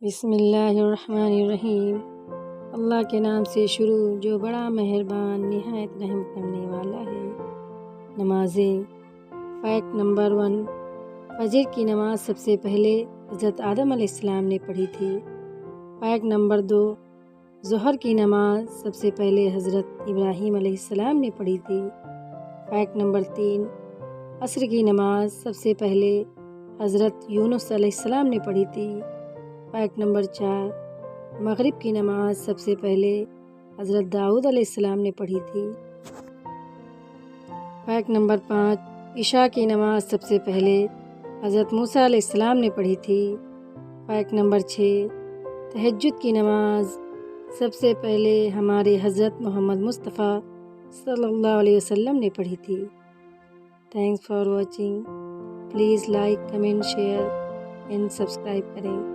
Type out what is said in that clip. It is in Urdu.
بسم اللہ الرحمن الرحیم۔ اللہ کے نام سے شروع جو بڑا مہربان نہایت رحم کرنے والا ہے۔ نمازیں۔ فیکٹ نمبر 1، فجر کی نماز سب سے پہلے حضرت آدم علیہ السلام نے پڑھی تھی۔ فیکٹ نمبر 2، ظہر کی نماز سب سے پہلے حضرت ابراہیم علیہ السلام نے پڑھی تھی۔ فیکٹ نمبر 3، عصر کی نماز سب سے پہلے حضرت یونس علیہ السلام نے پڑھی تھی۔ فیکٹ نمبر 4، مغرب کی نماز سب سے پہلے حضرت داؤد علیہ السلام نے پڑھی تھی۔ فیکٹ نمبر 5، عشاء کی نماز سب سے پہلے حضرت موسیٰ علیہ السلام نے پڑھی تھی۔ فیکٹ نمبر 6، تہجد کی نماز سب سے پہلے ہمارے حضرت محمد مصطفیٰ صلی اللہ علیہ وسلم نے پڑھی تھی۔ Thanks for watching. Please like, comment, share and subscribe کریں۔